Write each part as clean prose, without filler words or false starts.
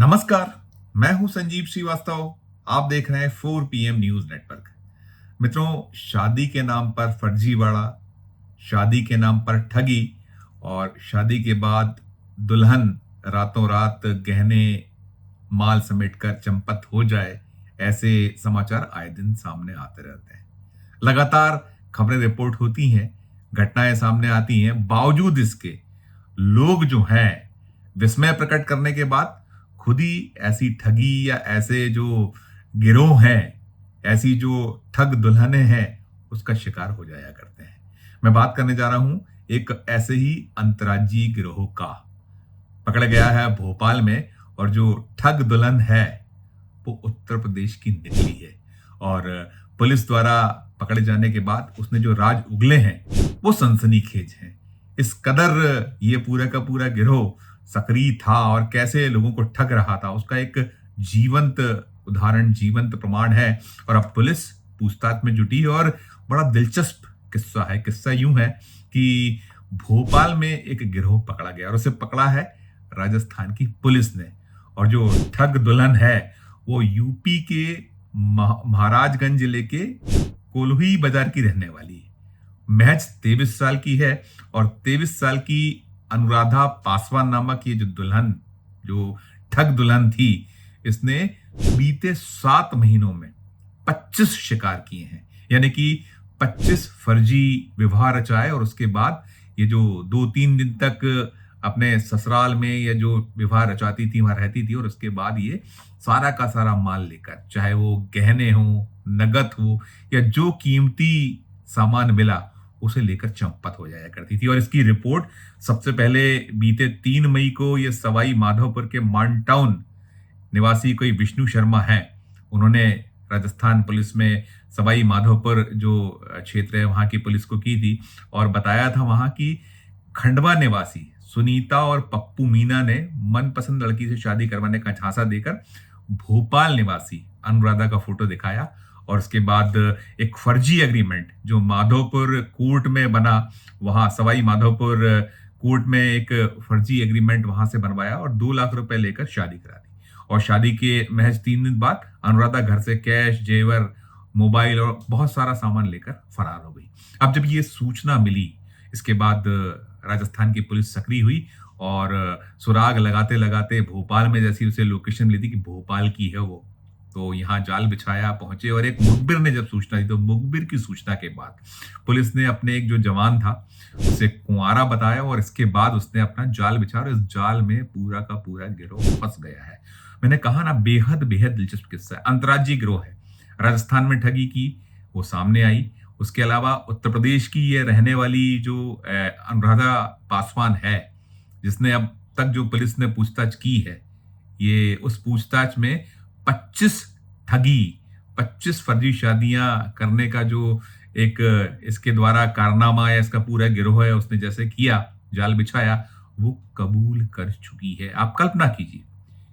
नमस्कार। मैं हूं संजीव श्रीवास्तव। आप देख रहे हैं 4 PM न्यूज नेटवर्क। मित्रों, शादी के नाम पर फर्जीवाड़ा, शादी के नाम पर ठगी और शादी के बाद दुल्हन रातों रात गहने माल समेटकर चंपत हो जाए, ऐसे समाचार आए दिन सामने आते रहते हैं। लगातार खबरें रिपोर्ट होती हैं, घटनाएं सामने आती हैं, बावजूद इसके लोग जो हैं विस्मय प्रकट करने के बाद खुद ही ऐसी ठगी या ऐसे जो गिरोह हैं, ऐसी जो ठग दुल्हनें हैं, उसका शिकार हो जाया करते हैं। मैं बात करने जा रहा हूं एक ऐसे ही अंतर्राज्यीय गिरोह का। पकड़ा गया है भोपाल में, और जो ठग दुल्हन है वो उत्तर प्रदेश की निकली है। और पुलिस द्वारा पकड़े जाने के बाद उसने जो राज उगले हैं वो सनसनीखेज हैं। इस कदर ये पूरा का पूरा गिरोह सक्रिय था और कैसे लोगों को ठग रहा था, उसका एक जीवंत उदाहरण, जीवंत प्रमाण है। और अब पुलिस पूछताछ में जुटी है और बड़ा दिलचस्प किस्सा है। किस्सा यूं है कि भोपाल में एक गिरोह पकड़ा गया और उसे पकड़ा है राजस्थान की पुलिस ने। और जो ठग दुल्हन है वो यूपी के महाराजगंज जिले के कोल्हुई बाजार की रहने वाली है। महज 23 साल की है। और 23 साल की अनुराधा पासवान नामक ये जो दुल्हन, जो ठग दुल्हन थी, इसने बीते 7 महीनों में 25 शिकार किए हैं। यानी कि 25 फर्जी विवाह रचाए और उसके बाद ये जो 2-3 दिन तक अपने ससुराल में या जो विवाह रचाती थी वहां रहती थी, और उसके बाद ये सारा का सारा माल लेकर, चाहे वो गहने हो, नगद हो या जो कीमती सामान मिला, उसे लेकर चंपत हो जाया करती थी। और इसकी रिपोर्ट सबसे पहले बीते 3 मई को ये सवाई माधोपुर के मानटाउन निवासी कोई विष्णु शर्मा हैं, उन्होंने राजस्थान पुलिस में सवाई माधोपुर जो क्षेत्र है वहां की पुलिस को की थी। और बताया था वहां की खंडवा निवासी सुनीता और पप्पू मीना ने मनपसंद लड़की से शादी करवाने का झांसा देकर भोपाल निवासी अनुराधा का फोटो दिखाया। और उसके बाद एक फर्जी एग्रीमेंट जो माधोपुर कोर्ट में बना, वहां सवाई माधोपुर कोर्ट में एक फर्जी एग्रीमेंट वहां से बनवाया और 2 लाख रुपए लेकर शादी करा दी। और शादी के महज 3 दिन बाद अनुराधा घर से कैश, जेवर, मोबाइल और बहुत सारा सामान लेकर फरार हो गई। अब जब ये सूचना मिली, इसके बाद राजस्थान की पुलिस सक्रिय हुई और सुराग लगाते लगाते भोपाल में जैसी उसे लोकेशन मिली थी कि भोपाल की है वो, तो यहाँ जाल बिछाया, पहुंचे। और एक मुखबिर ने जब सूचना दी, तो मुखबिर की सूचना के बाद पुलिस ने अपने एक जो जवान था उसे कुंवारा बताया और इसके बाद उसने अपना जाल बिछाया और इस जाल में पूरा का पूरा गिरोह फंस गया है। मैंने कहा ना, बेहद बेहद दिलचस्प किस्सा है। अंतर्राज्यीय गिरोह है, राजस्थान में ठगी की वो सामने आई। उसके अलावा उत्तर प्रदेश की ये रहने वाली जो अनुराधा पासवान है, जिसने अब तक जो पुलिस ने पूछताछ की है, ये उस पूछताछ में 25 ठगी, 25 फर्जी शादियां करने का जो एक इसके द्वारा कारनामा या इसका पूरा गिरोह है, उसने जैसे किया, जाल बिछाया, वो कबूल कर चुकी है। आप कल्पना कीजिए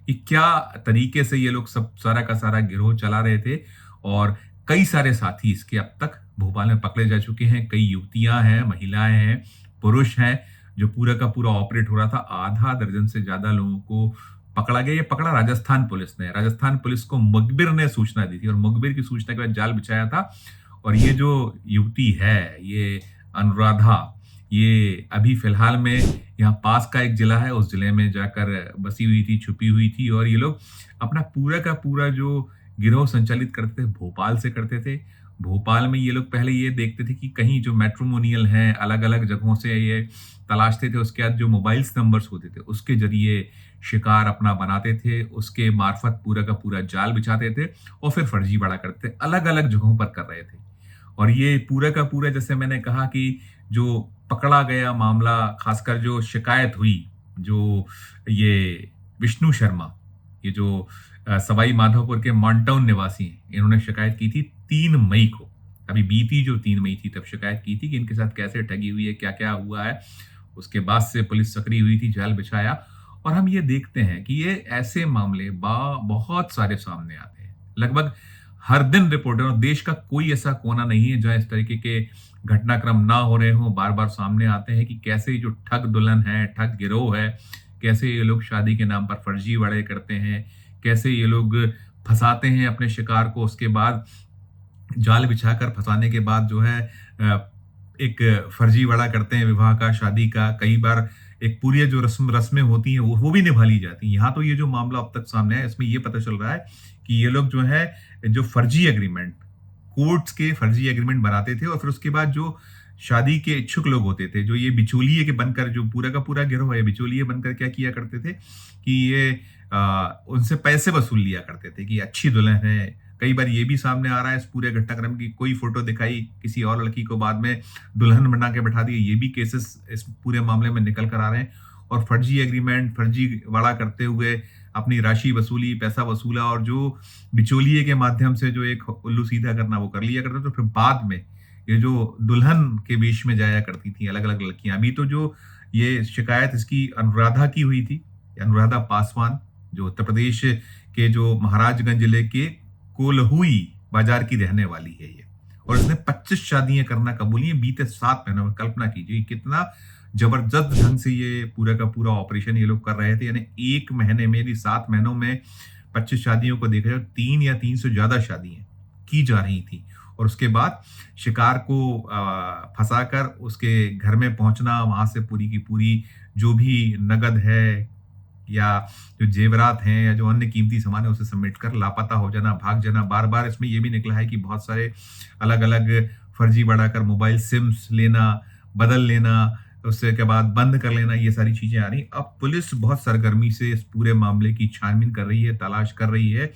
कि क्या तरीके से ये लोग सब सारा का सारा गिरोह चला रहे थे। और कई सारे साथी इसके अब तक भोपाल में पकड़े जा चुके हैं। कई युवतियां हैं, महिलाएं हैं, पुरुष हैं, जो पूरा का पूरा ऑपरेट हो रहा था। आधा दर्जन से ज्यादा लोगों को पकड़ा गया। ये पकड़ा राजस्थान पुलिस ने। राजस्थान पुलिस को मुखबिर ने सूचना दी थी और मुखबिर की सूचना के बाद जाल बिछाया था। और ये जो युवती है, ये अनुराधा, ये अभी फिलहाल में यहाँ पास का एक जिला है, उस जिले में जाकर बसी हुई थी, छुपी हुई थी। और ये लोग अपना पूरा का पूरा जो गिरोह संचालित करते थे भोपाल से करते थे। भोपाल में ये लोग पहले ये देखते थे कि कहीं जो मैट्रिमोनियल हैं, अलग अलग जगहों से ये तलाशते थे। उसके बाद जो मोबाइल्स नंबर्स होते थे उसके जरिए शिकार अपना बनाते थे, उसके मार्फत पूरा का पूरा जाल बिछाते थे और फिर फर्जी बड़ा करते, अलग अलग जगहों पर कर रहे थे। और ये पूरा का पूरा, जैसे मैंने कहा कि जो पकड़ा गया मामला, खासकर जो शिकायत हुई, जो ये विष्णु शर्मा, ये जो सवाई माधोपुर के मानटाउन निवासी हैं, इन्होंने शिकायत की थी 3 मई को। अभी बीती जो 3 मई थी तब शिकायत की थी कि इनके साथ कैसे ठगी हुई है, क्या क्या हुआ है। उसके बाद से पुलिस सक्रिय हुई थी, जाल बिछाया। और हम ये देखते हैं कि ये ऐसे मामले बहुत सारे सामने आते हैं। लगभग हर दिन रिपोर्टर, और देश का कोई ऐसा कोना नहीं है जहां इस तरीके के घटनाक्रम ना हो रहे हों, बार बार सामने आते हैं कि कैसे जो ठग दुल्हन है, ठग गिरोह है, कैसे ये लोग शादी के नाम पर फर्जीवाड़े करते हैं, कैसे ये लोग फंसाते हैं अपने शिकार को, उसके बाद जाल बिछाकर फंसाने के बाद जो है एक फर्जीवाड़ा करते हैं विवाह का, शादी का। कई बार एक पूरी जो रस्में होती हैं वो भी निभा ली जाती हैं। यहाँ तो ये जो मामला अब तक सामने आया इसमें ये पता चल रहा है कि ये लोग जो है जो फर्जी एग्रीमेंट, कोर्ट्स के फर्जी एग्रीमेंट बनाते थे और फिर उसके बाद जो शादी के इच्छुक लोग होते थे, जो ये बिचौलिए के बनकर, जो पूरा का पूरा गिरोह है बिचौलिए बनकर क्या किया करते थे कि ये उनसे पैसे वसूल लिया करते थे कि अच्छी दुल्हन है। कई बार ये भी सामने आ रहा है इस पूरे घटनाक्रम की, कोई फोटो दिखाई किसी और लड़की को, बाद में दुल्हन बना के बैठा दिया। ये भी केसेस इस पूरे मामले में निकल कर आ रहे हैं। और फर्जी एग्रीमेंट, फर्जी वाड़ा करते हुए अपनी राशि वसूली, पैसा वसूला और जो बिचौलिए के माध्यम से जो एक उल्लू सीधा करना वो कर लिया करते। तो फिर बाद में ये जो दुल्हन के वेश में जाया करती थी अलग अलग लड़कियां। अभी तो जो ये शिकायत इसकी अनुराधा की हुई थी, अनुराधा पासवान, जो उत्तर प्रदेश के जो महाराजगंज जिले के कोल्हुई बाजार की रहने वाली है ये, और इसने 25 शादियां करना कबूली है बीते 7 महीनों में। कल्पना कीजिए कितना जबरदस्त ढंग से ये पूरा का पूरा ऑपरेशन ये लोग कर रहे थे। यानी 1 महीने में, यदि 7 महीनों में 25 शादियों को देखा जाए, 3 या 3 से ज्यादा शादियां की जा रही थी। और उसके बाद शिकार को फंसाकर उसके घर में पहुंचना, वहां से पूरी की पूरी जो भी नगद है या जो जेवरात हैं या जो अन्य कीमती सामान है उसे समेट कर लापता हो जाना, भाग जाना। बार बार इसमें यह भी निकला है कि बहुत सारे अलग अलग फर्जी बढ़ाकर मोबाइल सिम्स लेना, बदल लेना, उससे के बाद बंद कर लेना, ये सारी चीजें आ रही। अब पुलिस बहुत सरगर्मी से इस पूरे मामले की छानबीन कर रही है, तलाश कर रही है।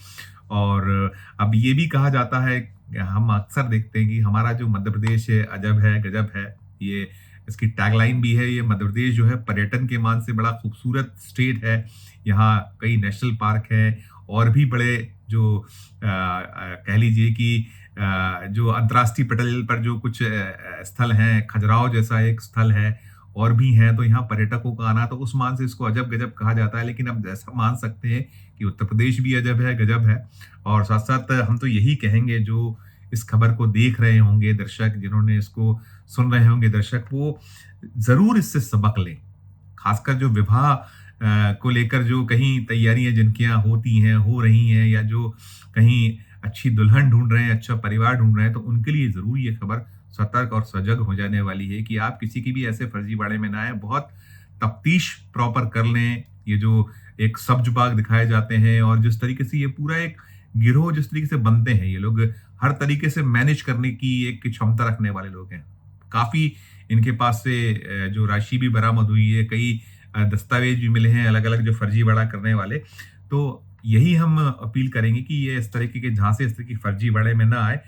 और अब ये भी कहा जाता है, हम अक्सर देखते हैं कि हमारा जो मध्य प्रदेश है अजब है गजब है, ये इसकी टैगलाइन भी है। ये मध्य प्रदेश जो है पर्यटन के मान से बड़ा खूबसूरत स्टेट है। यहाँ कई नेशनल पार्क हैं और भी बड़े जो कह लीजिए कि जो अंतर्राष्ट्रीय पटल पर जो कुछ स्थल हैं, खजुराहो जैसा एक स्थल है और भी हैं। तो यहाँ पर्यटकों का आना, तो उस मान से इसको अजब गजब कहा जाता है। लेकिन अब ऐसा मान सकते हैं कि उत्तर प्रदेश भी अजब है गजब है। और साथ साथ हम तो यही कहेंगे, जो इस खबर को देख रहे होंगे दर्शक, जिन्होंने इसको सुन रहे होंगे दर्शक, वो जरूर इससे सबक लें। खासकर जो विवाह को लेकर जो कहीं तैयारियां जिनकी यहाँ होती हैं, हो रही हैं, या जो कहीं अच्छी दुल्हन ढूंढ रहे हैं, अच्छा परिवार ढूंढ रहे हैं, तो उनके लिए जरूर ये खबर सतर्क और सजग हो जाने वाली है कि आप किसी की भी ऐसे फर्जीवाड़े में ना आए। बहुत तफ्तीश प्रॉपर कर लें। ये जो एक सब्ज बाग दिखाए जाते हैं और जिस तरीके से ये पूरा एक गिरोह जिस तरीके से बनते हैं, ये लोग हर तरीके से मैनेज करने की एक क्षमता रखने वाले लोग हैं। काफी इनके पास से जो राशि भी बरामद हुई है, कई दस्तावेज भी मिले हैं अलग अलग जो फर्जीवाड़ा करने वाले। तो यही हम अपील करेंगे कि ये इस तरीके के झांसे, इस तरह की फर्जीवाड़े में ना आए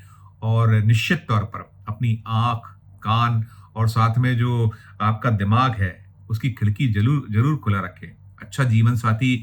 और निश्चित तौर पर अपनी आंख, कान और साथ में जो आपका दिमाग है उसकी खिड़की जरूर जरूर खुला रखें। अच्छा जीवन साथी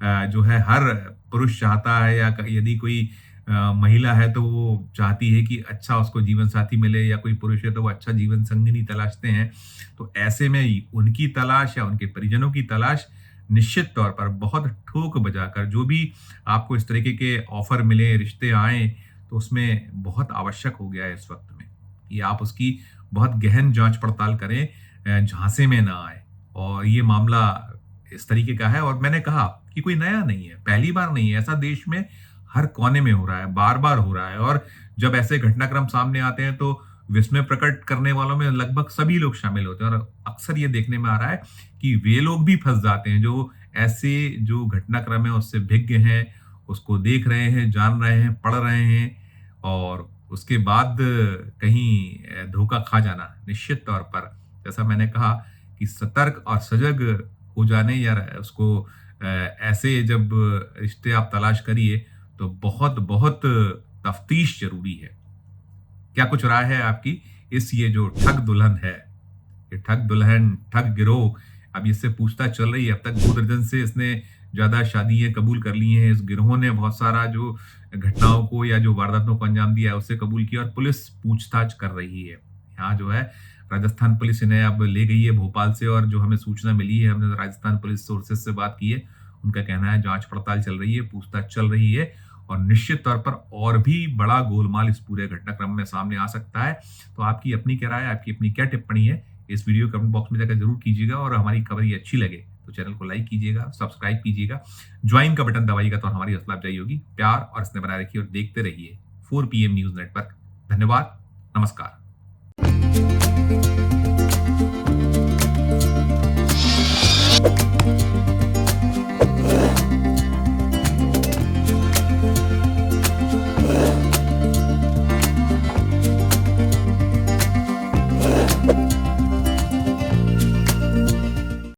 जो है हर पुरुष चाहता है, या यदि कोई महिला है तो वो चाहती है कि अच्छा उसको जीवन साथी मिले, या कोई पुरुष है तो वो अच्छा जीवन संगिनी तलाशते हैं। तो ऐसे में उनकी तलाश या उनके परिजनों की तलाश निश्चित तौर पर बहुत ठोक बजाकर, जो भी आपको इस तरीके के ऑफर मिले, रिश्ते आए, तो उसमें बहुत आवश्यक हो गया है इस वक्त में कि आप उसकी बहुत गहन जांच पड़ताल करें, झांसे में ना आए। और ये मामला इस तरीके का है, और मैंने कहा कि कोई नया नहीं है, पहली बार नहीं है, ऐसा देश में हर कोने में हो रहा है, बार बार हो रहा है। और जब ऐसे घटनाक्रम सामने आते हैं तो विस्मय प्रकट करने वालों में लगभग सभी लोग शामिल होते हैं। और अक्सर ये देखने में आ रहा है कि वे लोग भी फंस जाते हैं जो ऐसे जो घटनाक्रम है उससे भिज्ञ हैं, उसको देख रहे हैं, जान रहे हैं, पढ़ रहे हैं, और उसके बाद कहीं धोखा खा जाना। निश्चित तौर पर जैसा मैंने कहा कि सतर्क और सजग हो जाने, या उसको ऐसे जब रिश्ते आप तलाश करिए तो बहुत बहुत तफ्तीश जरूरी है। क्या कुछ राय है आपकी इस ये जो ठग दुल्हन है, ये ठग दुल्हन, ठग गिरोह, अब इससे पूछताछ चल रही है। अब तक 2 दर्जन से इसने ज्यादा शादियां कबूल कर ली हैं। इस गिरोह ने बहुत सारा जो घटनाओं को या जो वारदातों को अंजाम दिया है उससे कबूल किया, और पुलिस पूछताछ कर रही है। यहाँ जो है राजस्थान पुलिस इन्हें अब ले गई है भोपाल से, और जो हमें सूचना मिली है, हमने राजस्थान पुलिस सोर्सेज से बात की है, उनका कहना है जांच पड़ताल चल रही है, पूछताछ चल रही है, और निश्चित तौर पर और भी बड़ा गोलमाल इस पूरे घटनाक्रम में सामने आ सकता है। तो आपकी अपनी क्या राय है, आपकी अपनी क्या टिप्पणी है, इस वीडियो कमेंट बॉक्स में जाकर जरूर कीजिएगा। और हमारी खबर ये अच्छी लगे तो तो चैनल को लाइक कीजिएगा, सब्सक्राइब कीजिएगा, ज्वाइन का बटन दबाइएगा तो हमारी हौसला अफजाई होगी। प्यार और स्नेह बनाए रखिए और देखते रहिए 4 PM न्यूज नेटवर्क। धन्यवाद, नमस्कार।